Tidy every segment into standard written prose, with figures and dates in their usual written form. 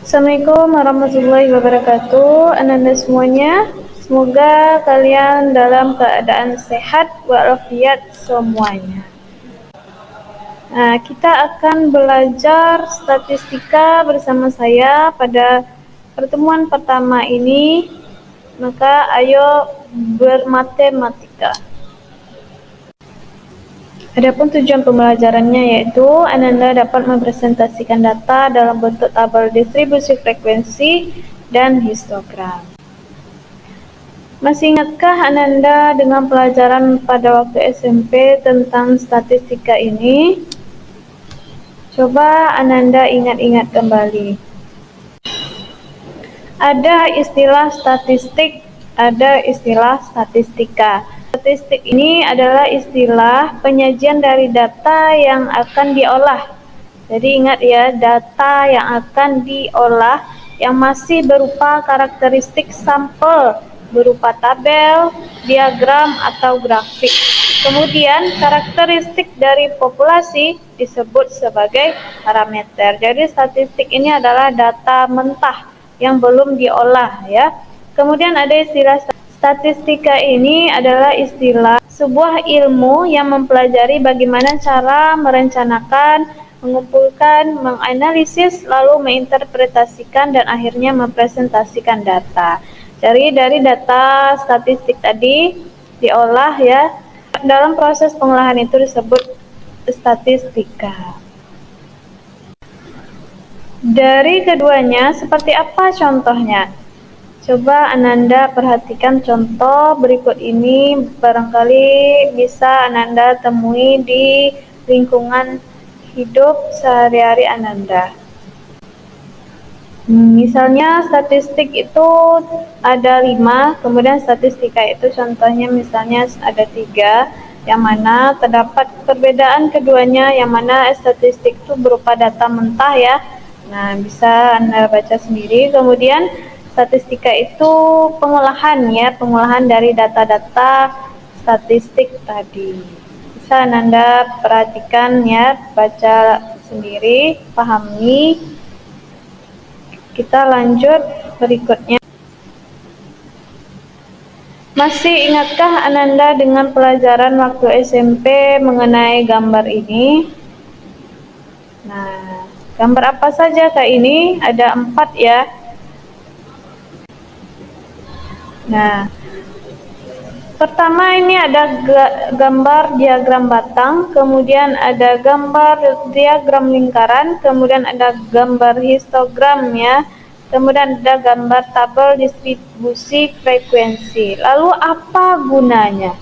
Assalamualaikum warahmatullahi wabarakatuh. Ananda semuanya, semoga kalian dalam keadaan sehat walafiat semuanya. Nah, kita akan belajar statistika bersama saya pada pertemuan pertama ini. Maka ayo bermatematika. Adapun tujuan pembelajarannya yaitu Ananda dapat mempresentasikan data dalam bentuk tabel distribusi frekuensi dan histogram. Masih ingatkah Ananda dengan pelajaran pada waktu SMP tentang statistika ini? Coba Ananda ingat-ingat kembali. Ada istilah statistik, ada istilah statistika. Statistik ini adalah istilah penyajian dari data yang akan diolah. Jadi ingat ya, data yang akan diolah yang masih berupa karakteristik sampel, berupa tabel, diagram, atau grafik. Kemudian karakteristik dari populasi disebut sebagai parameter. Jadi statistik ini adalah data mentah yang belum diolah ya. Kemudian ada istilah statistika. Ini adalah istilah sebuah ilmu yang mempelajari bagaimana cara merencanakan, mengumpulkan, menganalisis, lalu menginterpretasikan dan akhirnya mempresentasikan data. Jadi dari data statistik tadi diolah ya. Dalam proses pengolahan itu disebut statistika. Dari keduanya, seperti apa contohnya? Coba Ananda perhatikan contoh berikut ini, barangkali bisa Ananda temui di lingkungan hidup sehari-hari Ananda. Misalnya statistik itu ada 5, kemudian statistika itu contohnya misalnya ada 3, yang mana terdapat perbedaan keduanya, yang mana statistik itu berupa data mentah ya. Nah, bisa Anda baca sendiri. Kemudian statistika itu pengolahan ya, pengolahan dari data-data statistik tadi. Bisa Anda perhatikan ya, baca sendiri, pahami. Kita lanjut berikutnya. Masih ingatkah Ananda dengan pelajaran waktu SMP mengenai gambar ini? Nah, gambar apa saja Kak ini? Ada 4 ya. Nah, pertama ini ada gambar diagram batang, kemudian ada gambar diagram lingkaran, kemudian ada gambar histogram ya, kemudian ada gambar tabel distribusi frekuensi. Lalu apa gunanya?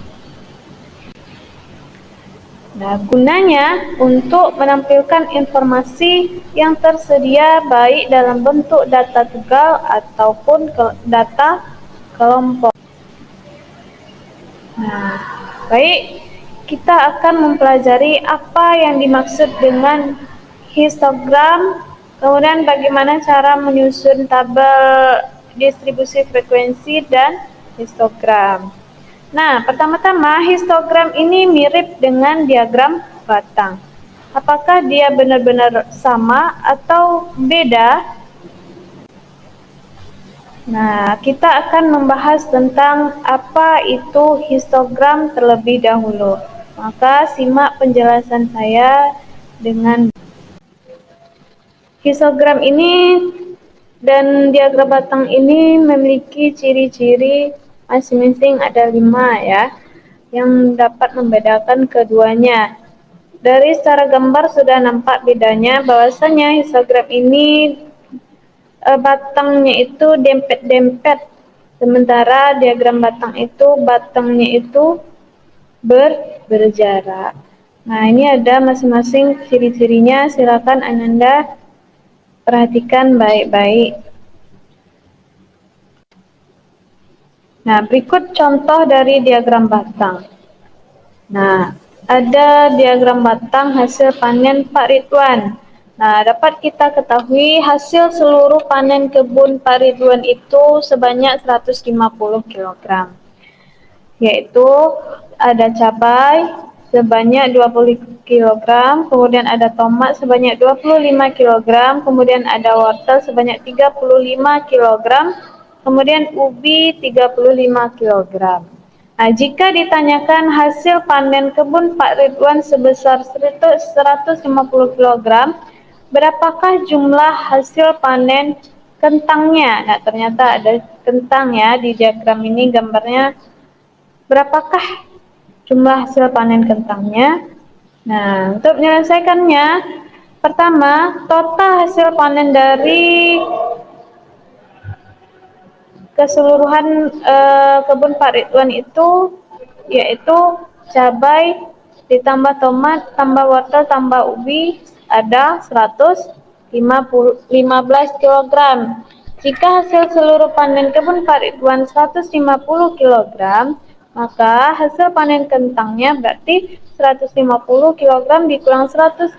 Nah, gunanya untuk menampilkan informasi yang tersedia baik dalam bentuk data tunggal ataupun data kelompok. Nah, baik, kita akan mempelajari apa yang dimaksud dengan histogram, kemudian bagaimana cara menyusun tabel distribusi frekuensi dan histogram. Nah, pertama-tama histogram ini mirip dengan diagram batang. Apakah dia benar-benar sama atau beda? Nah, kita akan membahas tentang apa itu histogram terlebih dahulu. Maka simak penjelasan saya dengan histogram ini dan diagram batang ini memiliki ciri-ciri masing-masing ada 5 ya, yang dapat membedakan keduanya. Dari secara gambar sudah nampak bedanya, bahwasanya histogram ini batangnya itu dempet-dempet, sementara diagram batang itu batangnya itu berjarak. Nah, ini ada masing-masing ciri-cirinya, silakan Ananda perhatikan baik-baik. Nah, berikut contoh dari diagram batang. Nah, ada diagram batang hasil panen Pak Ridwan. Nah, dapat kita ketahui hasil seluruh panen kebun Pak Ridwan itu sebanyak 150 kg. Yaitu ada cabai, sebanyak 20 kilogram, kemudian ada tomat sebanyak 25 kilogram, kemudian ada wortel sebanyak 35 kilogram, kemudian ubi 35 kilogram. Nah, jika ditanyakan hasil panen kebun Pak Ridwan sebesar 150 kilogram, berapakah jumlah hasil panen kentangnya? Nah, ternyata ada kentang ya di diagram ini gambarnya. Berapakah jumlah hasil panen kentangnya? Nah, untuk menyelesaikannya, pertama, total hasil panen dari keseluruhan kebun Pak Ridwan itu yaitu cabai ditambah tomat tambah wortel tambah ubi ada 115 kilogram. Jika hasil seluruh panen kebun Pak Ridwan 150 kilogram, maka hasil panen kentangnya berarti 150 kilogram dikurang 115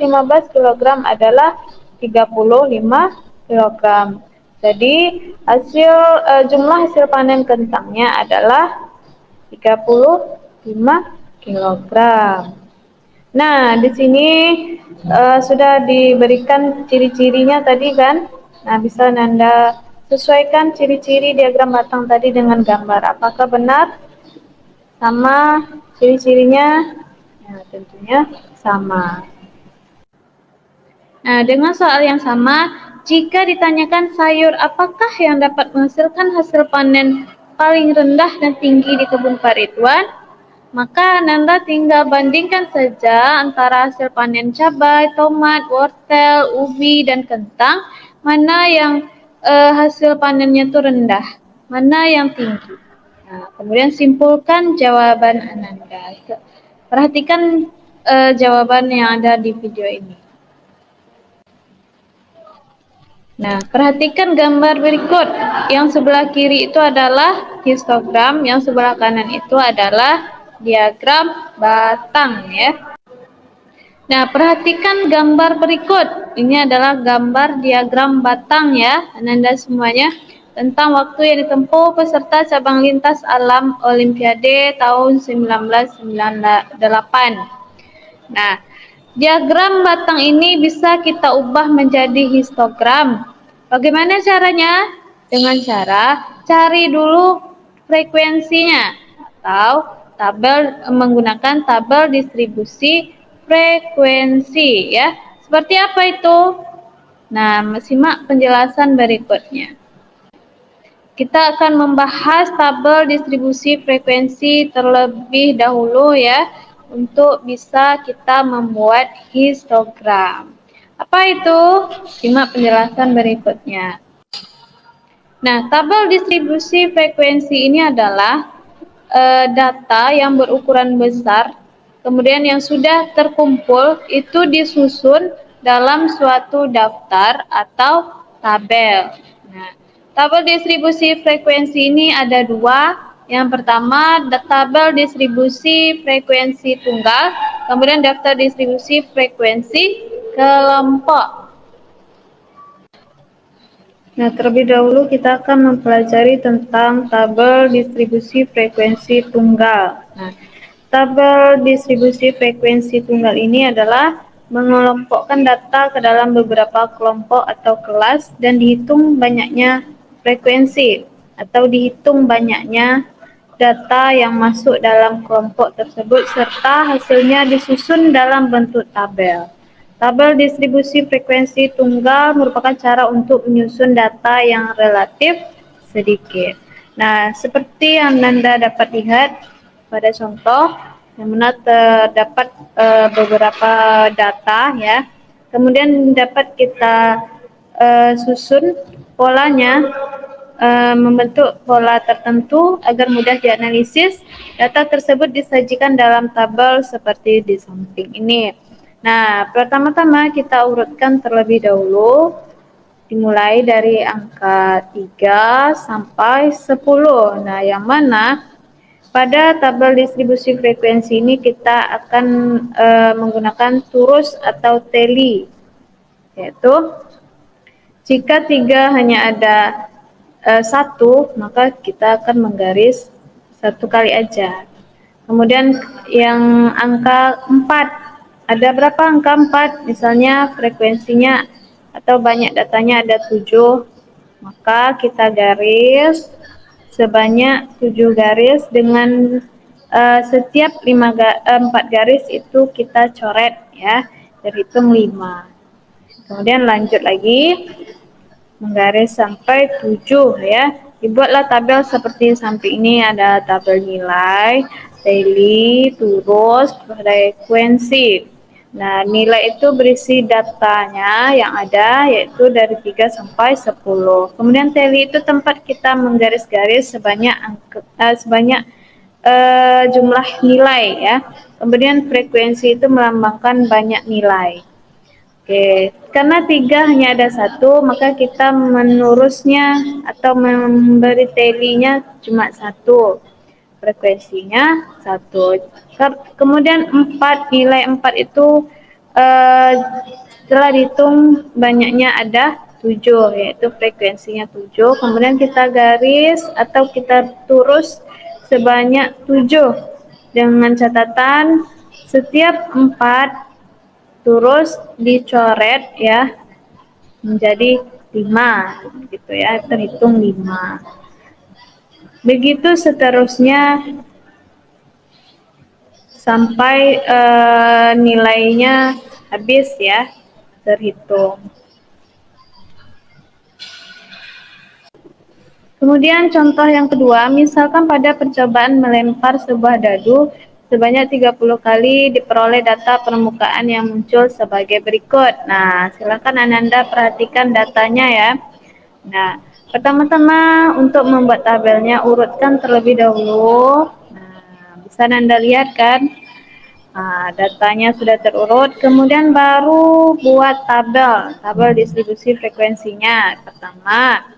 kilogram adalah 35 kilogram. Jadi jumlah hasil panen kentangnya adalah 35 kilogram. Nah, di sini sudah diberikan ciri-cirinya tadi kan. Nah, bisa Nanda sesuaikan ciri-ciri diagram batang tadi dengan gambar. Apakah benar? Sama ciri-cirinya? Nah, tentunya sama. Nah, dengan soal yang sama, jika ditanyakan sayur apakah yang dapat menghasilkan hasil panen paling rendah dan tinggi di kebun Pak Ridwan, maka Nanda tinggal bandingkan saja antara hasil panen cabai, tomat, wortel, ubi, dan kentang, mana yang hasil panennya itu rendah, mana yang tinggi. Nah, kemudian simpulkan jawaban Ananda. Perhatikan jawaban yang ada di video ini. Nah, perhatikan gambar berikut. Yang sebelah kiri itu adalah histogram, yang sebelah kanan itu adalah diagram batang ya. Nah, perhatikan gambar berikut. Ini adalah gambar diagram batang ya, Ananda semuanya, tentang waktu yang ditempuh peserta cabang lintas alam Olimpiade tahun 1998. Nah, diagram batang ini bisa kita ubah menjadi histogram. Bagaimana caranya? Dengan cara cari dulu frekuensinya atau menggunakan tabel distribusi frekuensi ya. Seperti apa itu? Nah, simak penjelasan berikutnya. Kita akan membahas tabel distribusi frekuensi terlebih dahulu ya, untuk bisa kita membuat histogram. Apa itu? Simak penjelasan berikutnya. Nah, tabel distribusi frekuensi ini adalah data yang berukuran besar, kemudian yang sudah terkumpul itu disusun dalam suatu daftar atau tabel. Nah, tabel distribusi frekuensi ini ada dua. Yang pertama, tabel distribusi frekuensi tunggal, kemudian daftar distribusi frekuensi kelompok. Nah, terlebih dahulu kita akan mempelajari tentang tabel distribusi frekuensi tunggal. Nah, tabel distribusi frekuensi tunggal ini adalah mengelompokkan data ke dalam beberapa kelompok atau kelas dan dihitung banyaknya frekuensi atau dihitung banyaknya data yang masuk dalam kelompok tersebut serta hasilnya disusun dalam bentuk tabel. Tabel distribusi frekuensi tunggal merupakan cara untuk menyusun data yang relatif sedikit. Nah, seperti yang Anda dapat lihat pada contoh, yang mana terdapat beberapa data ya. Kemudian dapat kita susun polanya, membentuk pola tertentu agar mudah dianalisis. Data tersebut disajikan dalam tabel seperti di samping ini. Nah, pertama-tama kita urutkan terlebih dahulu, dimulai dari angka 3 sampai 10. Nah, yang mana pada tabel distribusi frekuensi ini kita akan menggunakan turus atau teli, yaitu jika 3 hanya ada 1, maka kita akan menggaris 1 kali aja. Kemudian yang angka 4, ada berapa angka 4? Misalnya frekuensinya atau banyak datanya ada 7, maka kita garis sebanyak 7 garis dengan setiap 4 garis itu kita coret ya, terhitung 5. Kemudian lanjut lagi menggaris sampai 7 ya. Dibuatlah tabel seperti samping ini, ada tabel nilai, daily, turus, frekuensi. Nah, nilai itu berisi datanya yang ada yaitu dari 3 sampai 10. Kemudian tally itu tempat kita menggaris-garis sebanyak jumlah nilai ya. Kemudian frekuensi itu melambangkan banyak nilai. Oke, karena 3 hanya ada 1, maka kita menurusnya atau memberi tally-nya cuma 1, frekuensinya 1. Kemudian 4, nilai 4 itu eh, setelah dihitung banyaknya ada 7, yaitu frekuensinya 7. Kemudian kita garis atau kita turus sebanyak 7 dengan catatan setiap 4 terus dicoret ya menjadi 5 gitu ya, terhitung 5. Begitu seterusnya sampai nilainya habis ya, terhitung. Kemudian contoh yang kedua, misalkan pada percobaan melempar sebuah dadu sebanyak 30 kali diperoleh data permukaan yang muncul sebagai berikut. Nah, silakan Ananda perhatikan datanya ya. Nah, pertama-tama untuk membuat tabelnya urutkan terlebih dahulu. Nah, bisa Anda lihat kan? Nah, datanya sudah terurut, kemudian baru buat tabel distribusi frekuensinya. Pertama,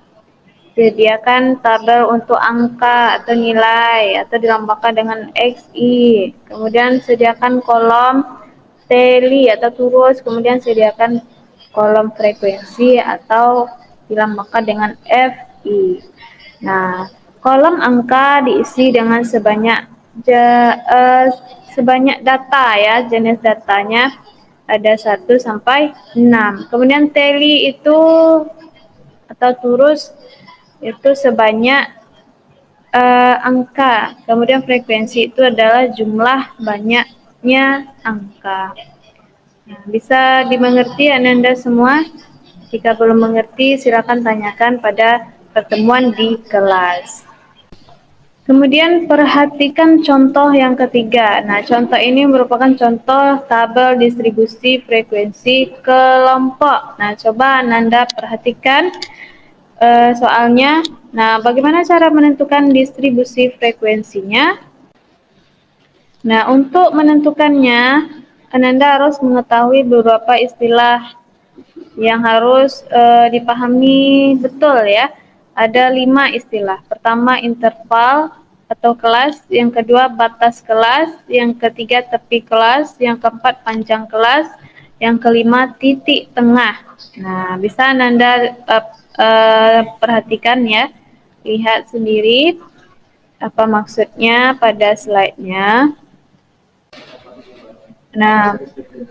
sediakan tabel untuk angka atau nilai atau dilambangkan dengan XI. Kemudian sediakan kolom tally atau turus, kemudian sediakan kolom frekuensi atau dilambangkan dengan FI. Nah, kolom angka diisi dengan sebanyak data ya, jenis datanya ada 1 sampai 6. Kemudian tally itu atau turus itu sebanyak angka. Kemudian frekuensi itu adalah jumlah banyaknya angka. Nah, bisa dimengerti Ananda semua? Jika belum mengerti, silakan tanyakan pada pertemuan di kelas. Kemudian perhatikan contoh yang ketiga. Nah, contoh ini merupakan contoh tabel distribusi frekuensi kelompok. Nah, coba Ananda perhatikan soalnya. Nah, bagaimana cara menentukan distribusi frekuensinya? Nah, untuk menentukannya, Ananda harus mengetahui beberapa istilah yang harus dipahami betul ya. Ada 5 istilah. Pertama, interval atau kelas, yang kedua batas kelas, yang ketiga tepi kelas, yang keempat panjang kelas, yang kelima titik tengah. Nah, bisa Anda perhatikan ya, lihat sendiri apa maksudnya pada slide-nya. Nah,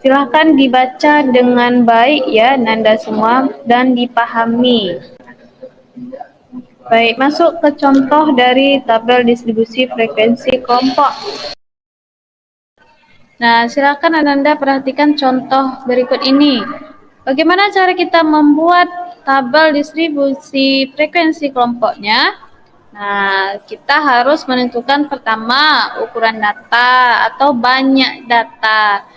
silahkan dibaca dengan baik ya Nanda semua dan dipahami. Baik, masuk ke contoh dari tabel distribusi frekuensi kelompok. Nah, silakan Ananda perhatikan contoh berikut ini. Bagaimana cara kita membuat tabel distribusi frekuensi kelompoknya? Nah, kita harus menentukan pertama ukuran data atau banyak data.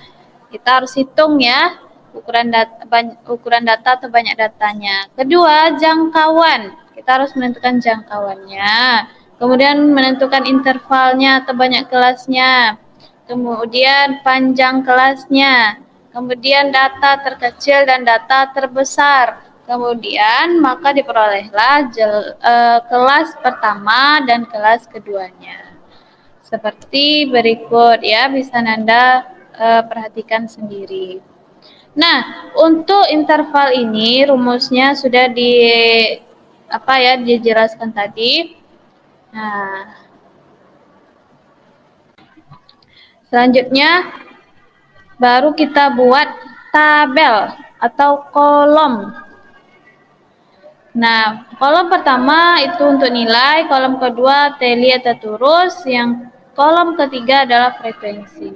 Kita harus hitung ya ukuran data atau banyak datanya. Kedua, jangkauan. Kita harus menentukan jangkauannya. Kemudian menentukan intervalnya atau banyak kelasnya. Kemudian panjang kelasnya. Kemudian data terkecil dan data terbesar. Kemudian maka diperolehlah kelas pertama dan kelas keduanya. Seperti berikut ya, bisa Nanda perhatikan sendiri. Nah, untuk interval ini rumusnya sudah dijelaskan tadi. Nah, Selanjutnya baru kita buat tabel atau kolom. Nah, kolom pertama itu untuk nilai, kolom kedua teli atau turus, yang kolom ketiga adalah frekuensi.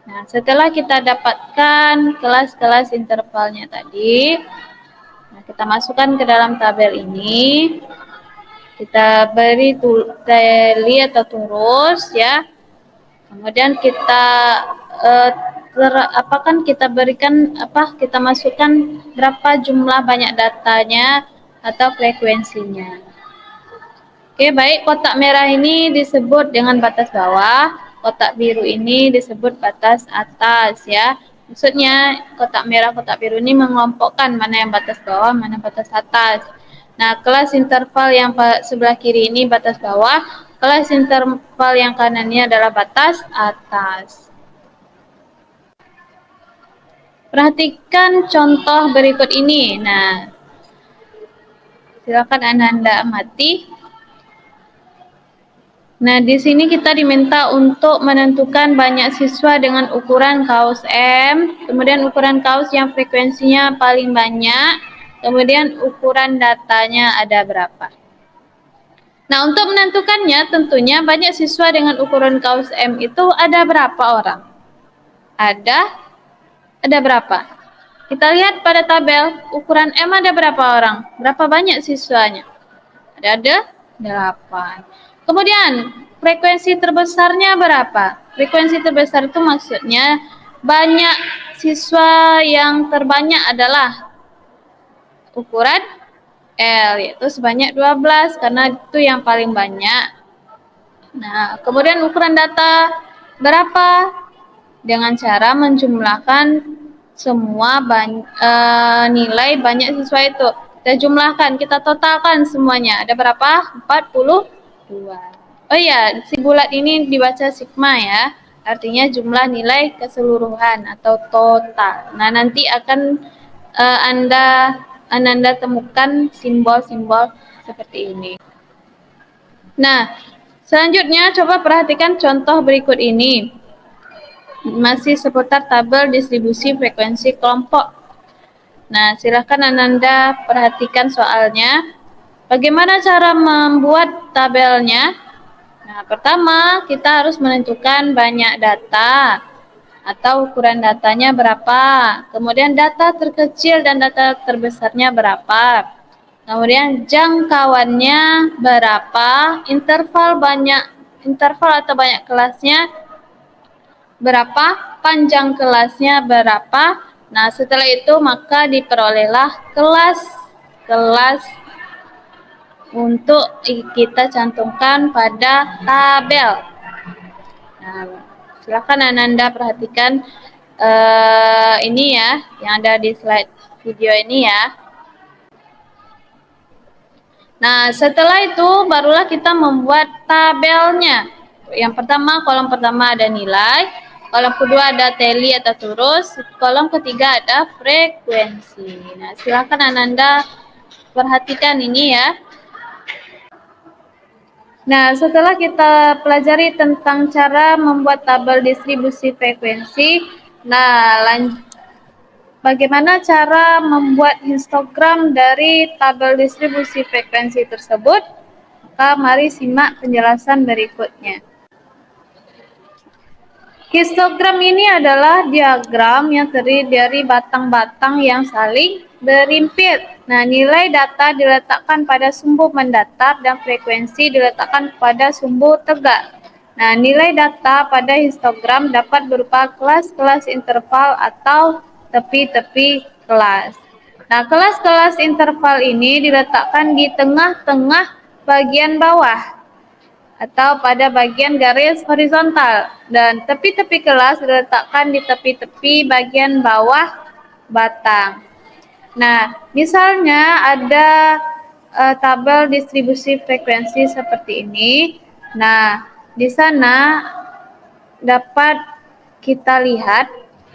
Nah, setelah kita dapatkan kelas-kelas intervalnya tadi, nah, kita masukkan ke dalam tabel ini. Kita beri teli atau turus ya. Kemudian kita kita berikan kita masukkan berapa jumlah banyak datanya atau frekuensinya. Oke, baik, kotak merah ini disebut dengan batas bawah, kotak biru ini disebut batas atas ya. Maksudnya kotak merah, kotak biru ini mengelompokkan mana yang batas bawah, mana batas atas. Nah, kelas interval yang sebelah kiri ini batas bawah, kelas interval yang kanannya adalah batas atas. Perhatikan contoh berikut ini. Nah, silakan Anda amati. Nah, di sini kita diminta untuk menentukan banyak siswa dengan ukuran kaos M, kemudian ukuran kaos yang frekuensinya paling banyak, kemudian ukuran datanya ada berapa. Nah, untuk menentukannya tentunya banyak siswa dengan ukuran kaos M itu ada berapa orang? Ada berapa? Kita lihat pada tabel, ukuran M ada berapa orang? Berapa banyak siswanya? Ada 8. Kemudian, frekuensi terbesarnya berapa? Frekuensi terbesar itu maksudnya banyak siswa yang terbanyak adalah ukuran L, yaitu sebanyak 12 karena itu yang paling banyak. Nah, kemudian ukuran data berapa? Dengan cara menjumlahkan semua nilai banyak siswa itu. Kita jumlahkan, kita totalkan semuanya. Ada berapa? 42. Oh iya, si bulat ini dibaca sigma ya. Artinya jumlah nilai keseluruhan atau total. Nah, nanti akan Anda temukan simbol-simbol seperti ini. Nah, selanjutnya coba perhatikan contoh berikut ini. Masih seputar tabel distribusi frekuensi kelompok. Nah, silakan Ananda perhatikan soalnya. Bagaimana cara membuat tabelnya? Nah, pertama kita harus menentukan banyak data atau ukuran datanya berapa. Kemudian data terkecil dan data terbesarnya berapa. Kemudian jangkauannya berapa, interval atau banyak kelasnya berapa, panjang kelasnya berapa. Nah, setelah itu maka diperolehlah kelas untuk kita cantumkan pada tabel. Nah, silakan Ananda perhatikan ini ya, yang ada di slide video ini ya. Nah, setelah itu barulah kita membuat tabelnya. Yang pertama, kolom pertama ada nilai, kolom kedua ada teli atau turus, kolom ketiga ada frekuensi. Nah, silakan Ananda perhatikan ini ya. Nah, setelah kita pelajari tentang cara membuat tabel distribusi frekuensi, nah bagaimana cara membuat histogram dari tabel distribusi frekuensi tersebut? Maka mari simak penjelasan berikutnya. Histogram ini adalah diagram yang terdiri dari batang-batang yang saling berimpit. Nah, nilai data diletakkan pada sumbu mendatar dan frekuensi diletakkan pada sumbu tegak. Nah, nilai data pada histogram dapat berupa kelas-kelas interval atau tepi-tepi kelas. Nah, kelas-kelas interval ini diletakkan di tengah-tengah bagian bawah atau pada bagian garis horizontal, dan tepi-tepi kelas diletakkan di tepi-tepi bagian bawah batang. Nah, misalnya ada tabel distribusi frekuensi seperti ini. Nah, di sana dapat kita lihat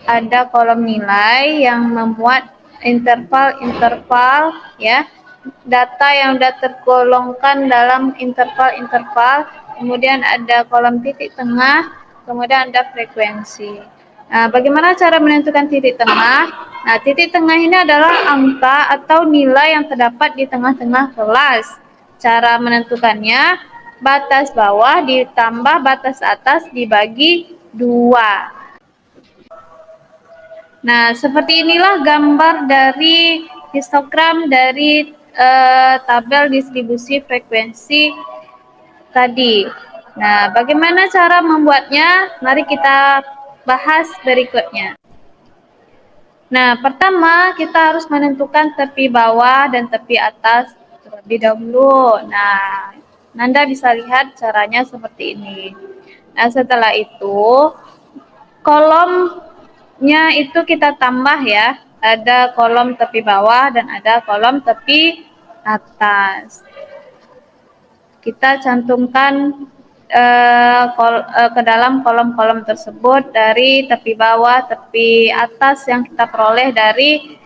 ada kolom nilai yang memuat interval-interval ya, data yang sudah tergolongkan dalam interval-interval. Kemudian ada kolom titik tengah, kemudian ada frekuensi. Nah, bagaimana cara menentukan titik tengah? Nah, titik tengah ini adalah angka atau nilai yang terdapat di tengah-tengah kelas. Cara menentukannya, batas bawah ditambah batas atas dibagi 2. Nah, seperti inilah gambar dari histogram dari tabel distribusi frekuensi tadi. Nah, bagaimana cara membuatnya? Mari kita bahas berikutnya. Nah, pertama kita harus menentukan tepi bawah dan tepi atas terlebih dahulu. Nah, Nanda bisa lihat caranya seperti ini. Nah, setelah itu kolomnya itu kita tambah ya. Ada kolom tepi bawah dan ada kolom tepi atas. Kita cantumkan ke dalam kolom-kolom tersebut dari tepi bawah, tepi atas yang kita peroleh dari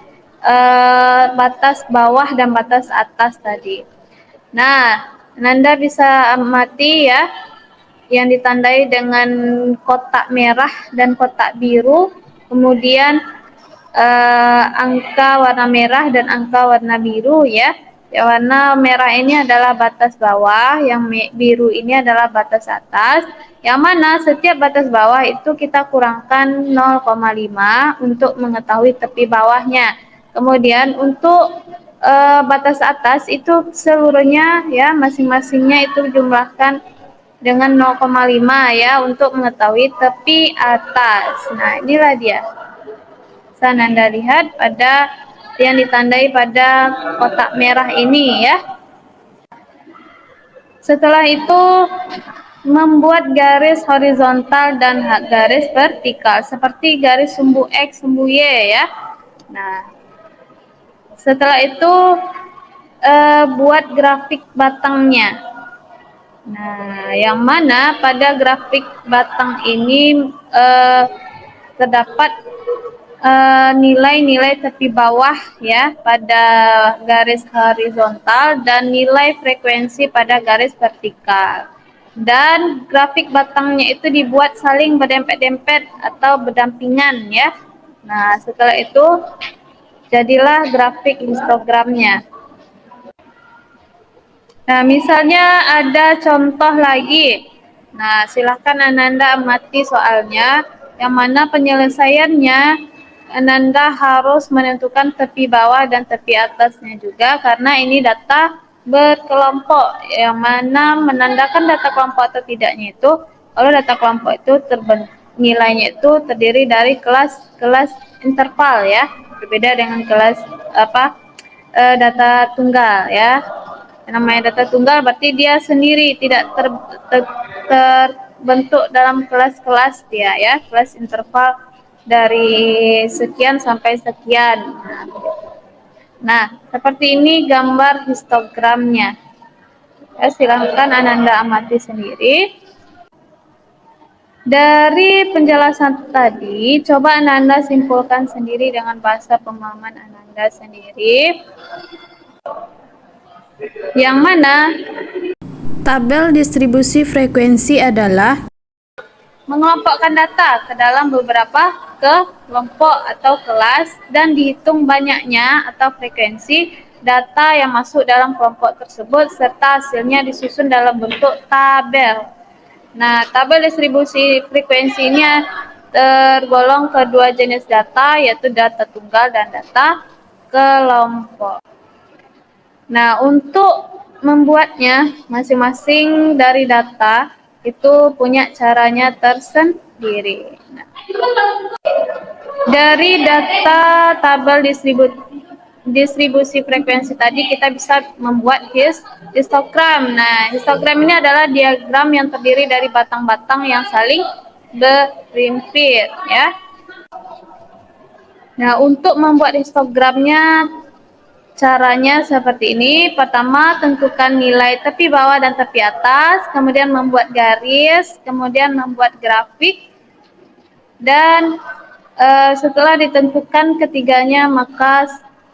batas bawah dan batas atas tadi. Nah, Nanda bisa amati ya yang ditandai dengan kotak merah dan kotak biru, kemudian angka warna merah dan angka warna biru ya. Yang warna merah ini adalah batas bawah, yang biru ini adalah batas atas. Yang mana setiap batas bawah itu kita kurangkan 0,5 untuk mengetahui tepi bawahnya. Kemudian untuk batas atas itu seluruhnya ya masing-masingnya itu jumlahkan dengan 0,5 ya untuk mengetahui tepi atas. Nah, inilah dia. Anda lihat pada yang ditandai pada kotak merah ini ya. Setelah itu membuat garis horizontal dan garis vertikal seperti garis sumbu X, sumbu Y ya. Nah, setelah itu buat grafik batangnya. Nah, yang mana pada grafik batang ini terdapat nilai-nilai tepi bawah ya pada garis horizontal dan nilai frekuensi pada garis vertikal. Dan grafik batangnya itu dibuat saling berdempet-dempet atau berdampingan ya. Nah, setelah itu jadilah grafik histogramnya. Nah, misalnya ada contoh lagi. Nah, silahkan Ananda amati soalnya, yang mana penyelesaiannya Ananda harus menentukan tepi bawah dan tepi atasnya juga, karena ini data berkelompok, yang mana menandakan data kelompok atau tidaknya itu, kalau data kelompok itu nilainya itu terdiri dari kelas interval ya, berbeda dengan kelas data tunggal ya. Namanya data tunggal berarti dia sendiri tidak terbentuk dalam kelas-kelas dia ya, kelas interval dari sekian sampai sekian. Nah, seperti ini gambar histogramnya. Ya, silahkan Ananda amati sendiri. Dari penjelasan tadi, coba Ananda simpulkan sendiri dengan bahasa pemahaman Ananda sendiri. Yang mana tabel distribusi frekuensi adalah mengelompokkan data ke dalam beberapa kelompok atau kelas dan dihitung banyaknya atau frekuensi data yang masuk dalam kelompok tersebut serta hasilnya disusun dalam bentuk tabel. Nah, tabel distribusi frekuensi ini tergolong kedua jenis data, yaitu data tunggal dan data kelompok. Nah, untuk membuatnya masing-masing dari data itu punya caranya tersendiri. Nah, dari data tabel distribusi frekuensi tadi kita bisa membuat histogram. Nah, histogram ini adalah diagram yang terdiri dari batang-batang yang saling berimpit ya. Nah, untuk membuat histogramnya caranya seperti ini. Pertama, tentukan nilai tepi bawah dan tepi atas, kemudian membuat garis, kemudian membuat grafik, dan setelah ditentukan ketiganya, maka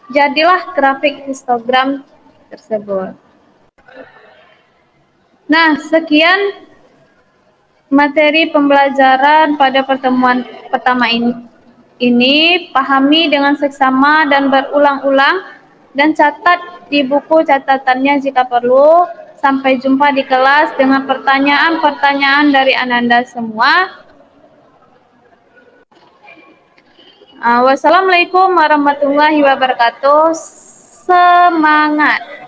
jadilah grafik histogram tersebut. Nah, sekian Materi pembelajaran pada pertemuan pertama ini pahami dengan seksama dan berulang-ulang dan catat di buku catatannya jika perlu. Sampai jumpa di kelas dengan pertanyaan-pertanyaan dari Ananda semua. Wassalamualaikum warahmatullahi wabarakatuh. Semangat!